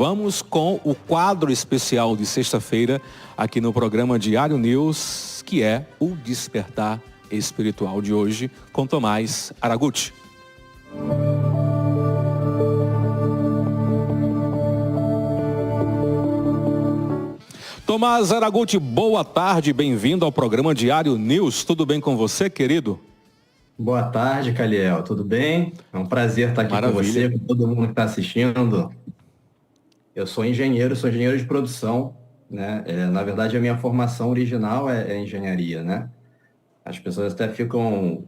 vamos com o quadro especial de sexta-feira aqui no programa Diário News, que é o Despertar Espiritual de hoje, com Tomás Araguchi. Tomás Araguchi, boa tarde, bem-vindo ao programa Diário News. Tudo bem com você, querido? Boa tarde, Caliel. Tudo bem? É um prazer estar aqui Maravilha. com você, com todo mundo que está assistindo. Eu sou engenheiro de produção, né? Na verdade, a minha formação original é engenharia, né? As pessoas até ficam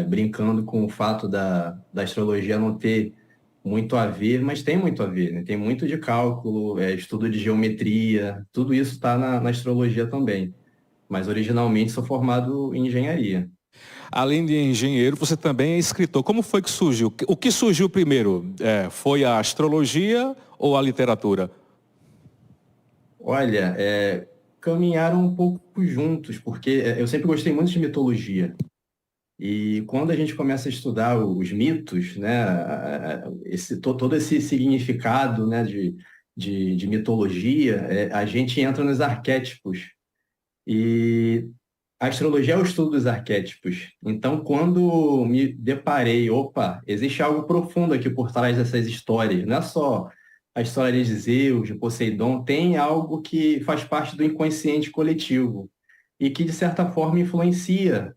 brincando com o fato da astrologia não ter muito a ver, mas tem muito a ver, né? Tem muito de cálculo, estudo de geometria, tudo isso está na astrologia também. Mas originalmente sou formado em engenharia. Além de engenheiro, você também é escritor. Como foi que surgiu? O que surgiu primeiro? Foi a astrologia ou a literatura? Olha, caminharam um pouco juntos, porque eu sempre gostei muito de mitologia. E quando a gente começa a estudar os mitos, né, todo esse significado, né, de mitologia, a gente entra nos arquétipos. E a astrologia é o estudo dos arquétipos. Então, quando me deparei, opa, existe algo profundo aqui por trás dessas histórias. Não é só a história de Zeus, de Poseidon, tem algo que faz parte do inconsciente coletivo e que, de certa forma, influencia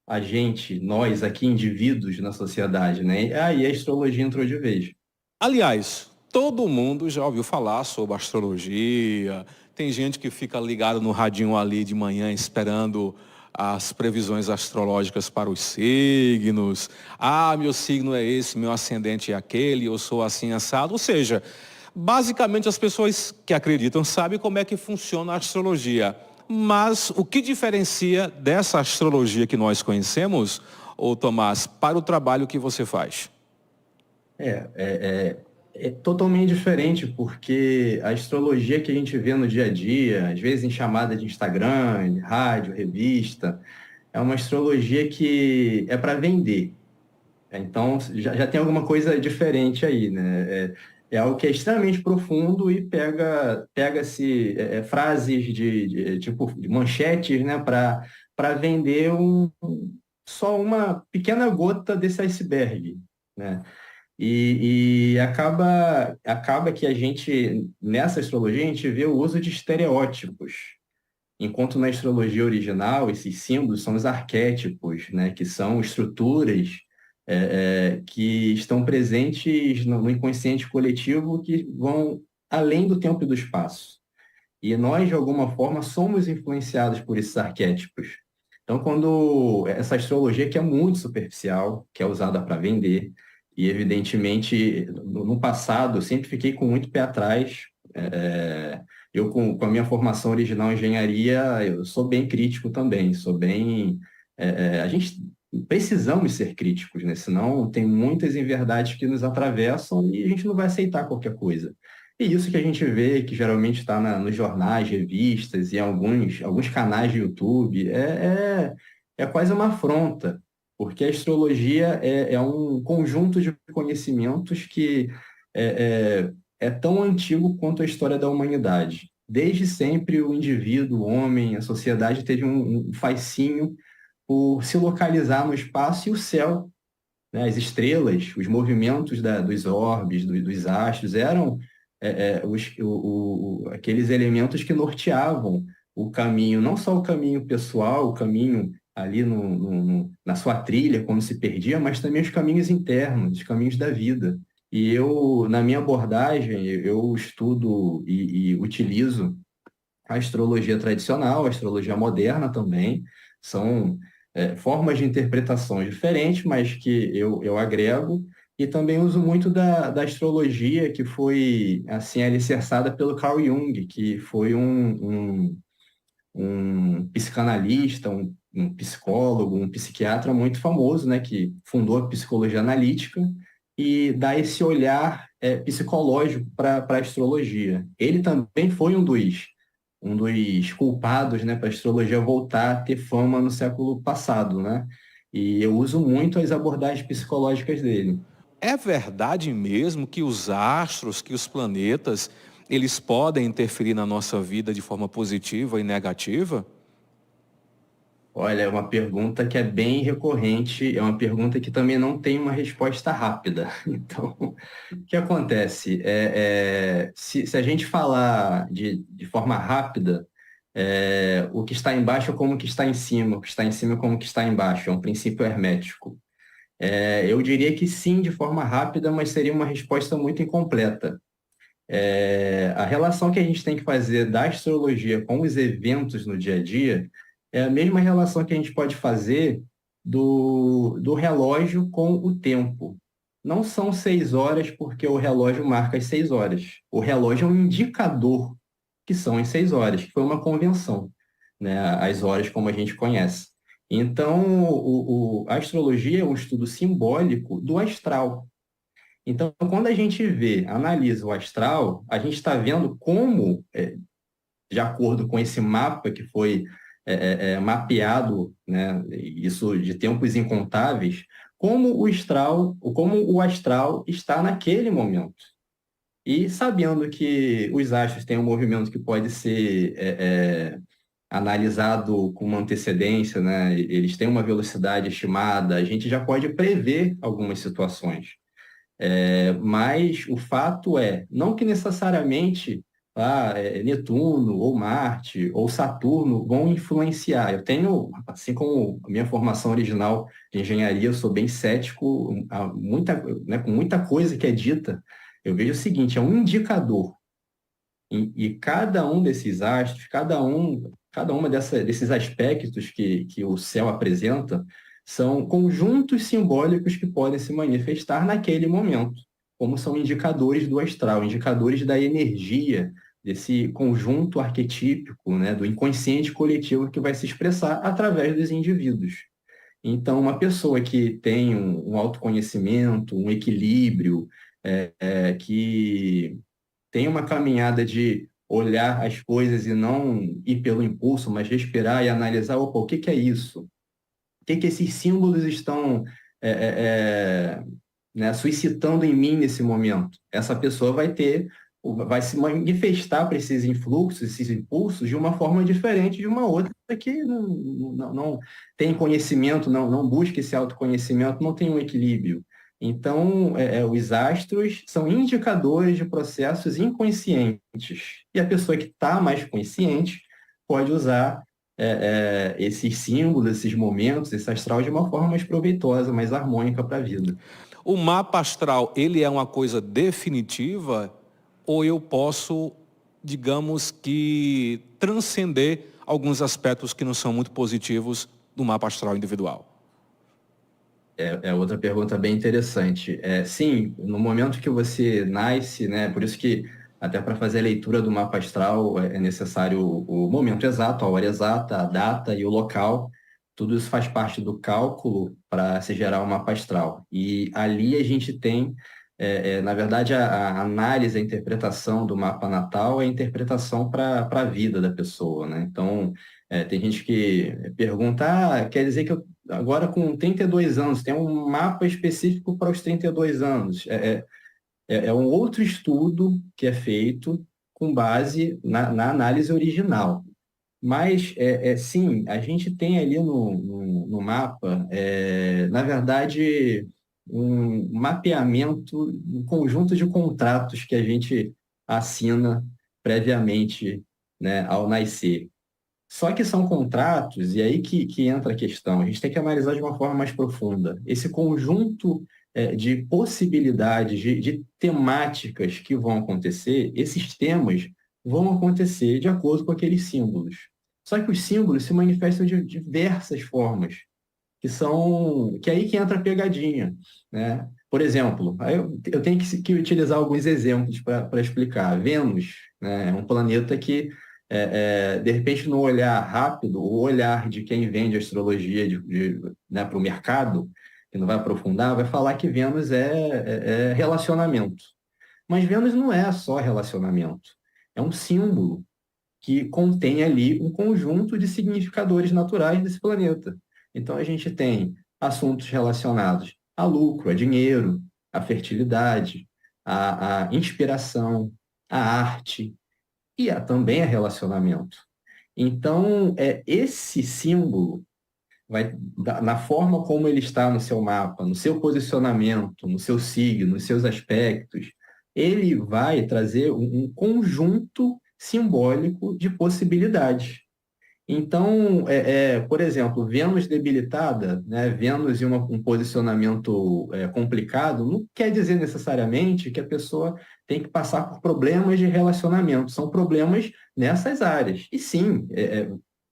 a gente, nós aqui, indivíduos na sociedade, né? E aí a astrologia entrou de vez. Aliás, todo mundo já ouviu falar sobre astrologia. Tem gente que fica ligado no radinho ali de manhã esperando as previsões astrológicas para os signos. Ah, meu signo é esse, meu ascendente é aquele, eu sou assim assado. Ou seja, basicamente as pessoas que acreditam sabem como é que funciona a astrologia. Mas o que diferencia dessa astrologia que nós conhecemos, ô Tomás, para o trabalho que você faz? É, é, é totalmente diferente, porque a astrologia que a gente vê no dia a dia, às vezes em chamada de Instagram, rádio, revista, é uma astrologia que é para vender. Então, já tem alguma coisa diferente aí, né? É algo que é extremamente profundo e pega-se frases tipo, de manchetes, né, para vender só uma pequena gota desse iceberg, né? E acaba que a gente, nessa astrologia, a gente vê o uso de estereótipos. Enquanto na astrologia original, esses símbolos são os arquétipos, né, que são estruturas que estão presentes no inconsciente coletivo que vão além do tempo e do espaço. E nós, de alguma forma, somos influenciados por esses arquétipos. Então, quando essa astrologia que é muito superficial, que é usada para vender, e evidentemente, no passado, eu sempre fiquei com muito pé atrás. Eu, com a minha formação original em engenharia, eu sou bem crítico também, sou bem... a gente precisamos ser críticos, né? Senão tem muitas inverdades que nos atravessam e a gente não vai aceitar qualquer coisa. E isso que a gente vê, que geralmente está nos jornais, revistas e alguns canais de YouTube, é quase uma afronta, porque a astrologia é um conjunto de conhecimentos que é tão antigo quanto a história da humanidade. Desde sempre, o indivíduo, o homem, a sociedade teve um fascínio por se localizar no espaço e o céu, né? As estrelas, os movimentos dos orbes, dos astros, eram aqueles elementos que norteavam o caminho, não só o caminho pessoal, o caminho ali na sua trilha, quando se perdia, mas também os caminhos internos, os caminhos da vida. E eu, na minha abordagem, eu estudo e utilizo a astrologia tradicional, a astrologia moderna também. São formas de interpretação diferentes, mas que eu agrego. E também uso muito da astrologia, que foi assim alicerçada pelo Carl Jung, que foi um psicanalista, um psicólogo, um psiquiatra muito famoso, né, que fundou a psicologia analítica e dá esse olhar psicológico para a astrologia. Ele também foi um dos culpados, né, para a astrologia voltar a ter fama no século passado, né? E eu uso muito as abordagens psicológicas dele. É verdade mesmo que os astros, que os planetas, eles podem interferir na nossa vida de forma positiva e negativa? Olha, é uma pergunta que é bem recorrente, é uma pergunta que também não tem uma resposta rápida. Então, o que acontece? Se a gente falar de forma rápida, o que está embaixo é como o que está em cima, o que está em cima é como o que está embaixo, é um princípio hermético. Eu diria que sim, de forma rápida, mas seria uma resposta muito incompleta. A relação que a gente tem que fazer da astrologia com os eventos no dia a dia é a mesma relação que a gente pode fazer do relógio com o tempo. Não são 6 horas porque o relógio marca as 6 horas. O relógio é um indicador que são as 6 horas, que foi uma convenção, né? As horas como a gente conhece. Então, a astrologia é um estudo simbólico do astral. Então, quando a gente analisa o astral, a gente está vendo como, de acordo com esse mapa que foi mapeado, né, isso de tempos incontáveis, como o astral está naquele momento. E sabendo que os astros têm um movimento que pode ser analisado com uma antecedência, né, eles têm uma velocidade estimada, a gente já pode prever algumas situações. Mas o fato não que necessariamente Netuno, ou Marte, ou Saturno vão influenciar. Eu tenho, assim como a minha formação original de engenharia, eu sou bem cético com muita coisa que é dita. Eu vejo o seguinte, é um indicador. E cada um desses astros, cada uma desses aspectos que o céu apresenta, são conjuntos simbólicos que podem se manifestar naquele momento, como são indicadores do astral, indicadores da energia desse conjunto arquetípico, né, do inconsciente coletivo que vai se expressar através dos indivíduos. Então, uma pessoa que tem um autoconhecimento, um equilíbrio, que tem uma caminhada de olhar as coisas e não ir pelo impulso, mas respirar e analisar, opa, o que que é isso? O que que esses símbolos estão é, é, né, suscitando em mim nesse momento? Essa pessoa vai se manifestar para esses influxos, esses impulsos, de uma forma diferente de uma outra que não tem conhecimento, não busca esse autoconhecimento, não tem um equilíbrio. Então, os astros são indicadores de processos inconscientes. E a pessoa que está mais consciente pode usar esses símbolos, esses momentos, esse astral de uma forma mais proveitosa, mais harmônica para a vida. O mapa astral, ele é uma coisa definitiva ou eu posso, digamos que, transcender alguns aspectos que não são muito positivos do mapa astral individual? É outra pergunta bem interessante. Sim, no momento que você nasce, né, por isso que até para fazer a leitura do mapa astral é necessário o momento exato, a hora exata, a data e o local. Tudo isso faz parte do cálculo para se gerar o mapa astral. E ali a gente tem, na verdade, a análise, a interpretação do mapa natal é a interpretação para a vida da pessoa, né? Então, tem gente que pergunta, quer dizer que eu agora com 32 anos, tem um mapa específico para os 32 anos. É um outro estudo que é feito com base na análise original. Mas, sim, a gente tem ali no mapa, na verdade, um mapeamento, um conjunto de contratos que a gente assina previamente, né, ao nascer. Só que são contratos, e aí que entra a questão, a gente tem que analisar de uma forma mais profunda. Esse conjunto de possibilidades, de temáticas que vão acontecer, esses temas vão acontecer de acordo com aqueles símbolos. Só que os símbolos se manifestam de diversas formas, que é aí que entra a pegadinha, né? Por exemplo, aí eu tenho que utilizar alguns exemplos para explicar. Vênus, né, é um planeta que de repente, no olhar rápido, o olhar de quem vende astrologia né, para o mercado, que não vai aprofundar, vai falar que Vênus é relacionamento. Mas Vênus não é só relacionamento. É um símbolo que contém ali um conjunto de significadores naturais desse planeta. Então, a gente tem assuntos relacionados a lucro, a dinheiro, a fertilidade, a inspiração, a arte e também a relacionamento. Então, esse símbolo na forma como ele está no seu mapa, no seu posicionamento, no seu signo, nos seus aspectos, ele vai trazer um conjunto simbólico de possibilidades. Então, por exemplo, Vênus debilitada, né, Vênus em um posicionamento complicado, não quer dizer necessariamente que a pessoa tem que passar por problemas de relacionamento, são problemas nessas áreas. E sim,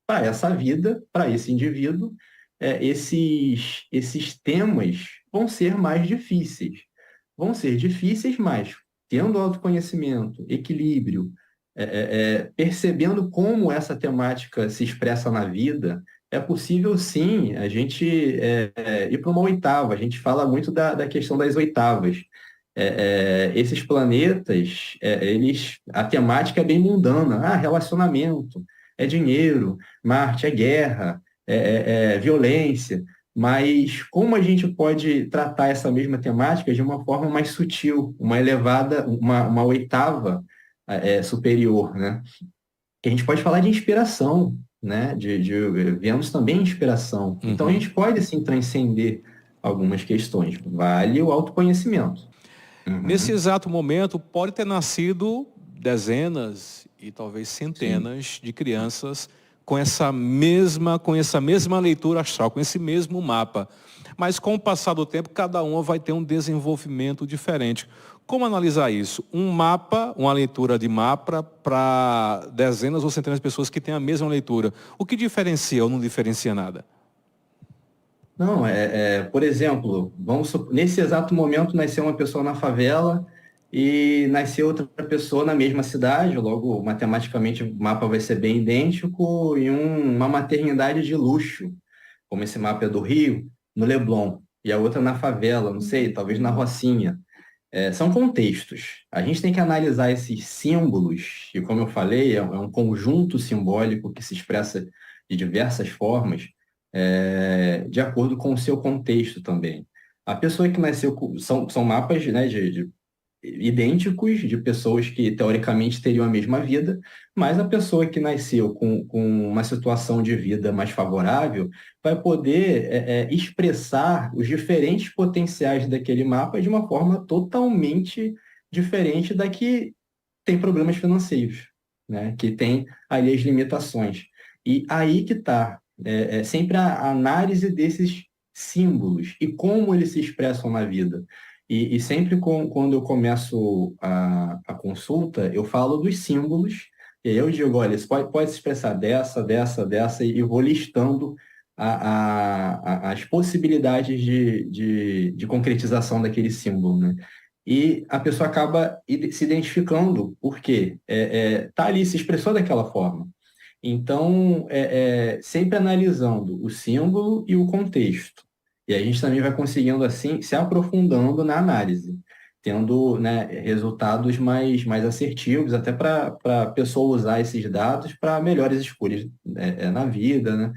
para essa vida, para esse indivíduo, esses temas vão ser mais difíceis. Vão ser difíceis, mas tendo autoconhecimento, equilíbrio, percebendo como essa temática se expressa na vida, é possível sim a gente ir para uma oitava. A gente fala muito da questão das oitavas. Esses planetas, a temática é bem mundana. Ah, relacionamento, é dinheiro, Marte é guerra, violência. Mas como a gente pode tratar essa mesma temática de uma forma mais sutil, uma elevada, uma oitava superior, né? Que a gente pode falar de inspiração, né? Vênus também é inspiração. Então a Uhum. gente pode sim transcender algumas questões. Vale o autoconhecimento. Nesse Uhum. exato momento, pode ter nascido dezenas e talvez Sim. centenas de crianças com essa mesma leitura astral, com esse mesmo mapa. Mas com o passar do tempo, cada uma vai ter um desenvolvimento diferente. Como analisar isso? Um mapa, uma leitura de mapa para dezenas ou centenas de pessoas que têm a mesma leitura. O que diferencia ou não diferencia nada? Não, por exemplo, nesse exato momento nasceu uma pessoa na favela e nasceu outra pessoa na mesma cidade, logo, matematicamente, o mapa vai ser bem idêntico, e uma maternidade de luxo, como esse mapa é do Rio, no Leblon, e a outra na favela, não sei, talvez na Rocinha. São contextos. A gente tem que analisar esses símbolos, e como eu falei, é um conjunto simbólico que se expressa de diversas formas, de acordo com o seu contexto também. A pessoa que nasceu são mapas, né, idênticos de pessoas que teoricamente teriam a mesma vida, mas a pessoa que nasceu com uma situação de vida mais favorável vai poder expressar os diferentes potenciais daquele mapa de uma forma totalmente diferente da que tem problemas financeiros, né? Que tem ali as limitações. E aí que está, sempre a análise desses símbolos e como eles se expressam na vida. E sempre quando eu começo a consulta, eu falo dos símbolos, e aí eu digo, olha, isso pode se expressar dessa, e vou listando as possibilidades de concretização daquele símbolo, né? E a pessoa acaba se identificando, porque tá ali, se expressou daquela forma. Então, sempre analisando o símbolo e o contexto. E a gente também vai conseguindo, assim, se aprofundando na análise, tendo, né, resultados mais assertivos, até para a pessoa usar esses dados para melhores escolhas na vida, né?